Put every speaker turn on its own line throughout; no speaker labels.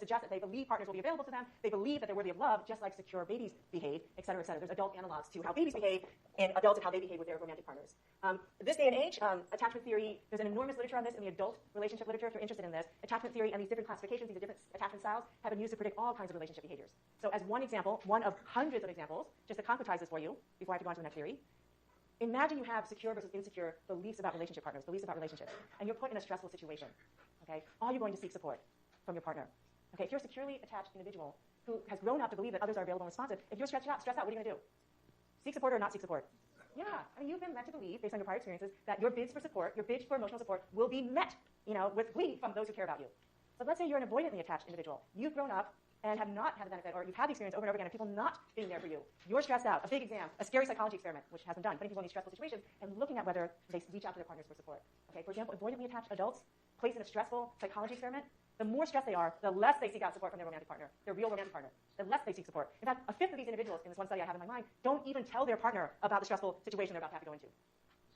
suggest that they believe partners will be available to them. They believe that they're worthy of love, just like secure babies behave, et cetera, et cetera. There's adult analogs to how babies behave and adults and how they behave with their romantic partners. This day and age, attachment theory, there's an enormous literature on this in the adult relationship literature. If you're interested in this, attachment theory and these different classifications, these different attachment styles have been used to predict all kinds of relationship behaviors. So as one example, one of hundreds of examples, just to concretize this for you, before I have to go on to the next theory, imagine you have secure versus insecure beliefs about relationship partners, beliefs about relationships, and you're put in a stressful situation. Okay? Are you going to seek support from your partner? Okay, if you're a securely attached individual who has grown up to believe that others are available and responsive, if you're stressed out, what are you going to do? Seek support or not seek support? Yeah, I mean, you've been led to believe, based on your prior experiences, that your bids for support, your bids for emotional support, will be met, with glee from those who care about you. So let's say you're an avoidantly attached individual. You've grown up and have not had the benefit, or you've had the experience over and over again of people not being there for you. You're stressed out, a big exam, a scary psychology experiment, which has been done, putting people in these stressful situations and looking at whether they reach out to their partners for support. Okay, for example, avoidantly attached adults placed in a stressful psychology experiment, the more stressed they are, the less they seek out support from their romantic partner, their real romantic partner, the less they seek support. In fact, a fifth of these individuals in this one study I have in my mind don't even tell their partner about the stressful situation they're about to have to go into.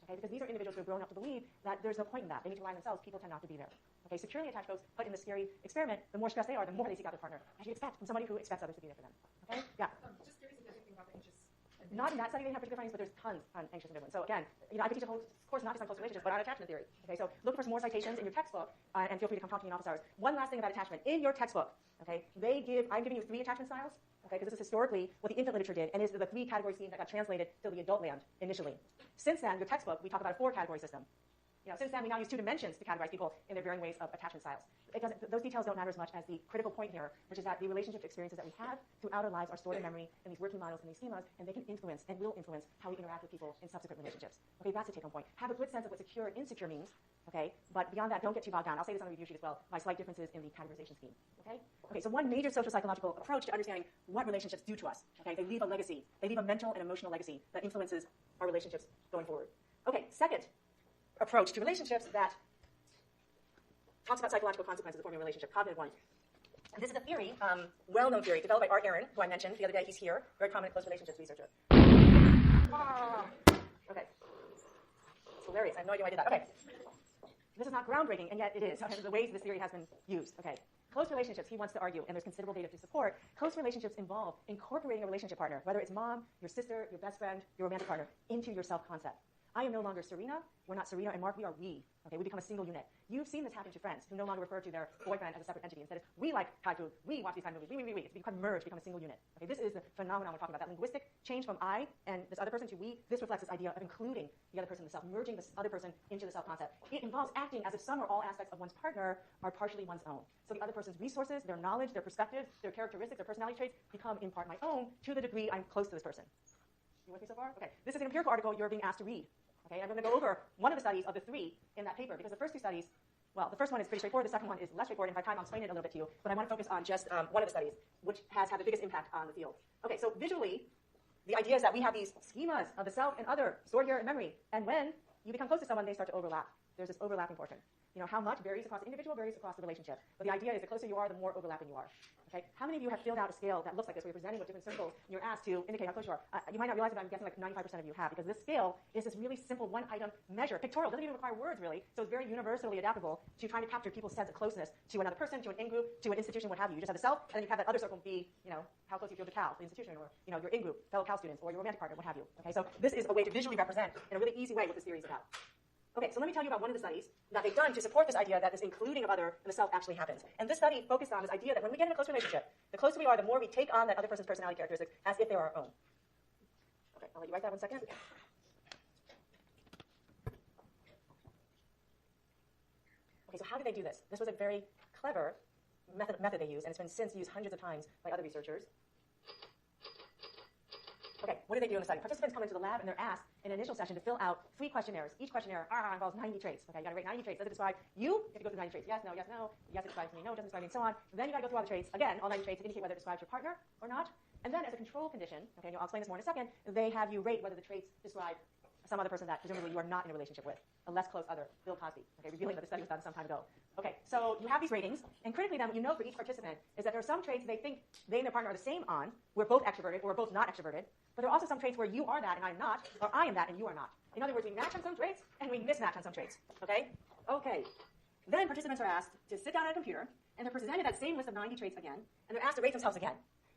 Okay, because these are individuals who have grown up to believe that there's no point in that. They need to rely on themselves. People tend not to be there. Okay, securely attached folks put in the scary experiment, the more stressed they are, the more they seek out their partner, as you'd expect from somebody who expects others to be there for them. Okay? Yeah?
Just curious if there's anything about the anxious.
Not in that study they have particular findings, but there's tons on anxious ambivalence. So again, I could teach a whole course not just on close relationships, but on attachment theory. Okay, so look for some more citations in your textbook, and feel free to come talk to me in office hours. One last thing about attachment. In your textbook, okay, I'm giving you 3 attachment styles, okay, because this is historically what the infant literature did, and is the 3 category scheme that got translated to the adult land initially. Since then, your textbook, we talk about a 4 category system. Since then, we now use 2 dimensions to categorize people in their varying ways of attachment styles. Those details don't matter as much as the critical point here, which is that the relationship experiences that we have throughout our lives are stored in memory in these working models and these schemas, and they can influence and will influence how we interact with people in subsequent relationships. Okay, that's a take-home point. Have a good sense of what secure and insecure means, okay? But beyond that, don't get too bogged down. I'll say this on the review sheet as well, my slight differences in the categorization scheme, okay? Okay, so one major social psychological approach to understanding what relationships do to us, okay? They leave a legacy. They leave a mental and emotional legacy that influences our relationships going forward. Okay, second approach to relationships that talks about psychological consequences of forming a relationship, cognitive one. And this is a theory, well-known theory, developed by Art Aaron, who I mentioned the other day. He's here, very prominent close relationships researcher. Okay. It's hilarious. I have no idea why I did that. Okay. This is not groundbreaking, and yet it is. Okay, the ways this theory has been used. Okay. Close relationships, he wants to argue, and there's considerable data to support, close relationships involve incorporating a relationship partner, whether it's mom, your sister, your best friend, your romantic partner, into your self-concept. I am no longer Serena. We're not Serena and Mark. We are we. Okay, we become a single unit. You've seen this happen to friends who no longer refer to their boyfriend as a separate entity. Instead, we like Thai food. We watch these kind of movies. We. It's become merged, become a single unit. Okay, this is the phenomenon we're talking about. That linguistic change from I and this other person to we. This reflects this idea of including the other person in the self, merging this other person into the self-concept. It involves acting as if some or all aspects of one's partner are partially one's own. So the other person's resources, their knowledge, their perspectives, their characteristics, their personality traits become in part my own to the degree I'm close to this person. You with me so far? Okay. This is an empirical article you're being asked to read. Okay, I'm going to go over one of the studies of the 3 in that paper, because the first 2 studies, well, the first one is pretty straightforward, the second one is less straightforward, and if I have time, I'll explain it a little bit to you, but I want to focus on just one of the studies, which has had the biggest impact on the field. Okay, so visually, the idea is that we have these schemas of the self and other stored here in memory, and when you become close to someone, they start to overlap. There's this overlapping portion. How much varies across the individual, varies across the relationship. But the idea is the closer you are, the more overlapping you are. Okay? How many of you have filled out a scale that looks like this, where you're presenting with different circles, and you're asked to indicate how close you are? You might not realize it, but I'm guessing like 95% of you have, because this scale is this really simple one-item measure, pictorial. It doesn't even require words, really. So it's very universally adaptable to trying to capture people's sense of closeness to another person, to an in-group, to an institution, what have you. You just have the self, and then you have that other circle be, how close you feel to Cal, the institution, or, your in-group, fellow Cal students, or your romantic partner, what have you. Okay? So this is a way to visually represent, in a really easy way, what this theory is about. Okay, so let me tell you about one of the studies that they've done to support this idea that this including of other and the self actually happens. And this study focused on this idea that when we get in a close relationship, the closer we are, the more we take on that other person's personality characteristics as if they're our own. Okay, I'll let you write that 1 second. Okay, so how did they do this? This was a very clever method they used, and it's been since used hundreds of times by other researchers. Okay, what do they do in the study? Participants come into the lab and they're asked in an initial session to fill out 3 questionnaires. Each questionnaire involves 90 traits. Okay, you got to rate 90 traits. Does it describe you? You have to go through 90 traits. Yes, no, yes, no. Yes, it describes me. No, it doesn't describe me, and so on. And then you got to go through all the traits. Again, all 90 traits to indicate whether it describes your partner or not. And then as a control condition, okay, and I'll explain this more in a second, they have you rate whether the traits describe some other person that presumably you are not in a relationship with, a less close other, Bill Cosby, okay, revealing that the study was done some time ago. Okay, so you have these ratings, and critically then what you know for each participant is that there are some traits they think they and their partner are the same on. We're both extroverted, or we're both not extroverted. But there are also some traits where you are that and I'm not, or I am that and you are not. In other words, we match on some traits and we mismatch on some traits. Okay? Okay. Then participants are asked to sit down at a computer and they're presented that same list of 90 traits again, and they're asked to rate themselves again.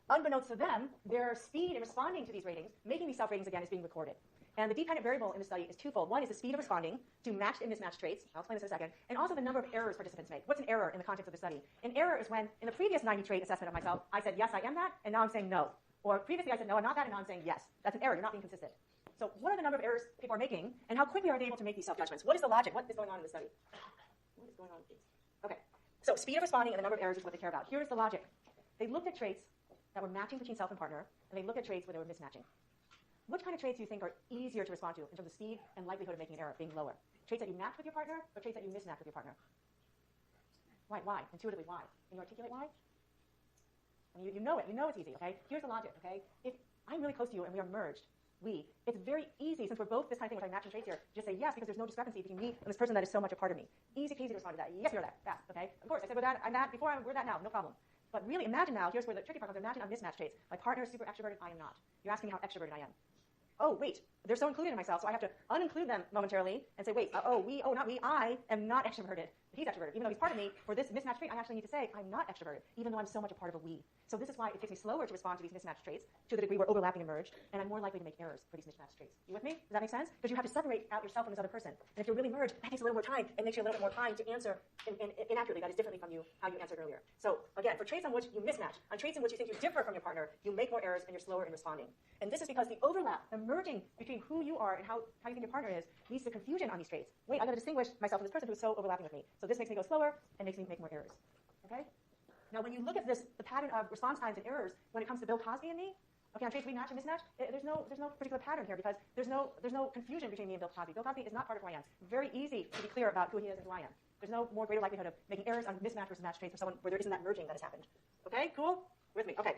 Unbeknownst to them, their speed in responding to these ratings, making these self-ratings again, is being recorded. And the dependent variable in the study is twofold. One is the speed of responding to matched and mismatched traits. I'll explain this in a second. And also the number of errors participants make. What's an error in the context of the study? An error is when, in the previous 90-trait assessment of myself, I said, yes, I am that, and now I'm saying no. Or previously I said, no, I'm not that, and now I'm saying yes. That's an error. You're not being consistent. So what are the number of errors people are making, and how quickly are they able to make these self-judgments? What is the logic? What is going on in the study? What is going on with these? Okay. So speed of responding and the number of errors is what they care about. Here is the logic. They looked at traits that were matching between self and partner, and they looked at traits where they were mismatching. Which kind of traits do you think are easier to respond to in terms of speed and likelihood of making an error being lower? Traits that you match with your partner, or traits that you mismatch with your partner? Why? Why? Intuitively, why? Can you articulate why? I mean, you know it. You know it's easy, okay? Here's the logic, okay? If I'm really close to you and we are merged, it's very easy, since we're both this kind of thing, which I'm matching traits here, just say yes, because there's no discrepancy between me and this person that is so much a part of me. Easy peasy to respond to that. Yes, you're that. Fast, okay? Of course, I said we're that, I'm that before, we're that now, no problem. But really, imagine now, here's where the tricky part comes. Imagine I'm mismatched traits. My partner is super extroverted, I am not. You're asking me how extroverted I am. Oh, wait, they're so included in myself, so I have to uninclude them momentarily and say, wait, not we, I am not extroverted. He's extroverted. Even though he's part of me, for this mismatched trait, I actually need to say, I'm not extroverted, even though I'm so much a part of a we. So this is why it takes me slower to respond to these mismatched traits, to the degree we're overlapping and merged, and I'm more likely to make errors for these mismatched traits. You with me? Does that make sense? Because you have to separate out yourself from this other person. And if you're really merged, that takes a little more time, and makes you a little bit more time to answer inaccurately, that is differently from how you answered earlier. So again, for traits on which you mismatch, on traits in which you think you differ from your partner, you make more errors and you're slower in responding. And this is because the overlap, the merging between who you are and how you think your partner is, leads to confusion on these traits. Wait, I've got to distinguish myself from this person who's so overlapping with me. So this makes me go slower and makes me make more errors. Okay? Now, when you look at this, the pattern of response times and errors when it comes to Bill Cosby and me, okay, on traits we match and mismatch, there's no particular pattern here because there's no confusion between me and Bill Cosby. Bill Cosby is not part of who I am. Very easy to be clear about who he is and who I am. There's no more greater likelihood of making errors on mismatch versus match traits for someone where there isn't that merging that has happened. Okay, cool? With me? Okay.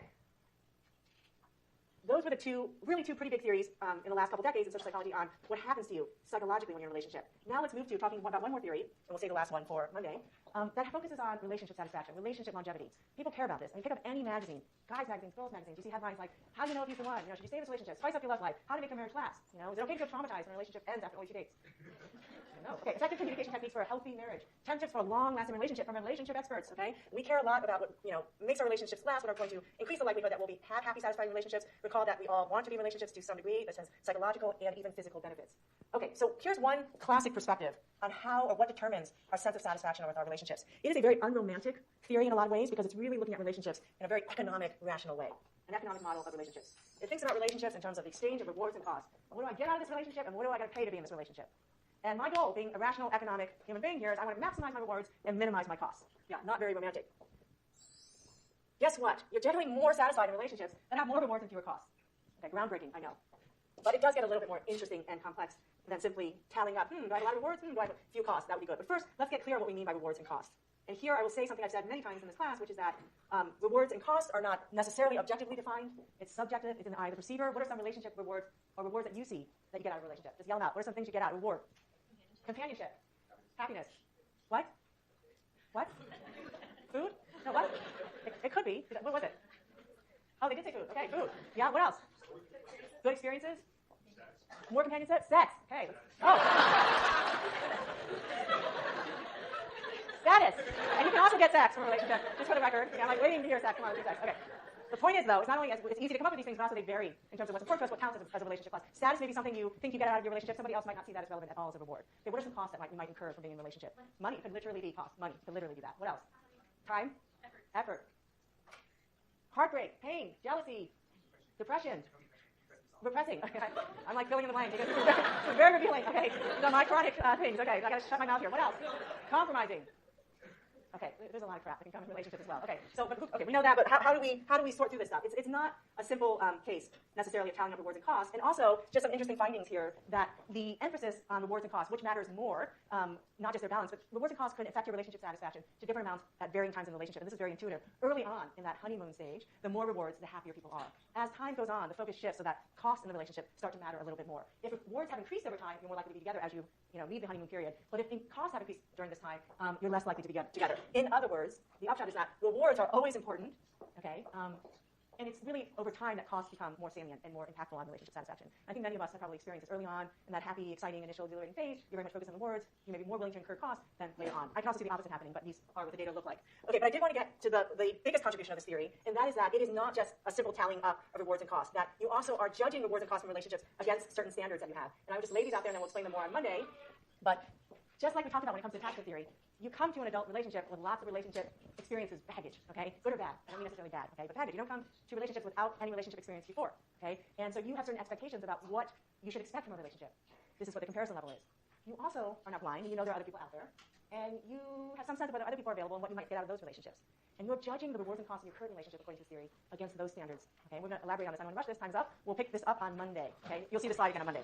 Those were the two pretty big theories in the last couple decades in social psychology on what happens to you psychologically when you're in a relationship. Now let's move to talking about one more theory, and we'll say the last one for Monday, that focuses on relationship satisfaction, relationship longevity. People care about this. I mean, pick up any magazine, guys magazines, girls magazines, you see headlines like, how do you know if you're the one? Should you stay in this relationship? Spice up your love life. How to make a marriage last? Is it okay to feel traumatized when a relationship ends after only 2 dates? No. Okay, effective communication techniques for a healthy marriage. 10 tips for a long-lasting relationship from relationship experts, okay? We care a lot about what, makes our relationships last, what are going to increase the likelihood that we'll have happy, satisfying relationships. Recall that we all want to be in relationships to some degree. This has psychological and even physical benefits. Okay, so here's one classic perspective on how or what determines our sense of satisfaction with our relationships. It is a very unromantic theory in a lot of ways because it's really looking at relationships in a very economic, rational way. An economic model of relationships. It thinks about relationships in terms of the exchange of rewards and costs. What do I get out of this relationship, and what do I got to pay to be in this relationship? And my goal, being a rational, economic human being here, is I want to maximize my rewards and minimize my costs. Yeah, not very romantic. Guess what? You're generally more satisfied in relationships that have more rewards and fewer costs. Okay, groundbreaking, I know. But it does get a little bit more interesting and complex than simply tallying up, do I have a lot of rewards? Do I have a few costs? That would be good. But first, let's get clear on what we mean by rewards and costs. And here I will say something I've said many times in this class, which is that rewards and costs are not necessarily objectively defined. It's subjective. It's in the eye of the perceiver. What are some relationship rewards or rewards that you see that you get out of a relationship? Just yell them out. What are some things you get out? Reward. Companionship. Happiness. What? What? Food? No, what? It could be. What was it? Oh, they did say food. Okay, food. Yeah, what else? Good experiences? More companionship? Sex. Okay. Oh. Status. And you can also get sex from a relationship, just for the record. Yeah, I'm like waiting to hear sex. Come on, let's do sex. Okay. The point is, though, it's not only it's easy to come up with these things, but also they vary in terms of what's important to us, what counts as a relationship plus. Status may be something you think you get out of your relationship. Somebody else might not see that as relevant at all as a reward. Okay, what are some costs that you might incur from being in a relationship? Money could literally be cost. Money could literally be that. What else? Time? Effort. Heartbreak, pain, jealousy, depression. Repressing. Okay. I'm like filling in the blank. It's very revealing. Okay. These are my chronic things. Okay. I got to shut my mouth here. What else? Compromising. Okay, there's a lot of crap that can come in relationships as well. Okay, so we know that, but how do we sort through this stuff? It's not a simple case necessarily of tallying up rewards and costs, and also just some interesting findings here that the emphasis on rewards and costs, which matters more, not just their balance, but rewards and costs could affect your relationship satisfaction to different amounts at varying times in the relationship. And this is very intuitive. Early on in that honeymoon stage, the more rewards, the happier people are. As time goes on, the focus shifts so that costs in the relationship start to matter a little bit more. If rewards have increased over time, you're more likely to be together as you leave the honeymoon period. But if costs have increased during this time, you're less likely to be together. In other words, the upshot is that rewards are always important, okay? And it's really over time that costs become more salient and more impactful on relationship satisfaction. I think many of us have probably experienced this early on in that happy, exciting, initial exhilarating phase. You're very much focused on the rewards. You may be more willing to incur costs than later on. I can also see the opposite happening, but these are what the data look like. Okay, but I did want to get to the biggest contribution of this theory, and that is that it is not just a simple tallying up of rewards and costs, that you also are judging rewards and costs in relationships against certain standards that you have. And I would just lay these out there, and then we'll explain them more on Monday. But just like we talked about when it comes to attachment theory, you come to an adult relationship with lots of relationship experiences, baggage, okay? Good or bad. I don't mean necessarily bad, okay? But baggage. You don't come to relationships without any relationship experience before, okay? And so you have certain expectations about what you should expect from a relationship. This is what the comparison level is. You also are not blind, and you know there are other people out there. And you have some sense of whether other people are available and what you might get out of those relationships. And you're judging the rewards and costs of your current relationship according to this theory against those standards. Okay, we're going to elaborate on this. I'm going to rush this. Time's up. We'll pick this up on Monday. Okay, you'll see the slide again on Monday.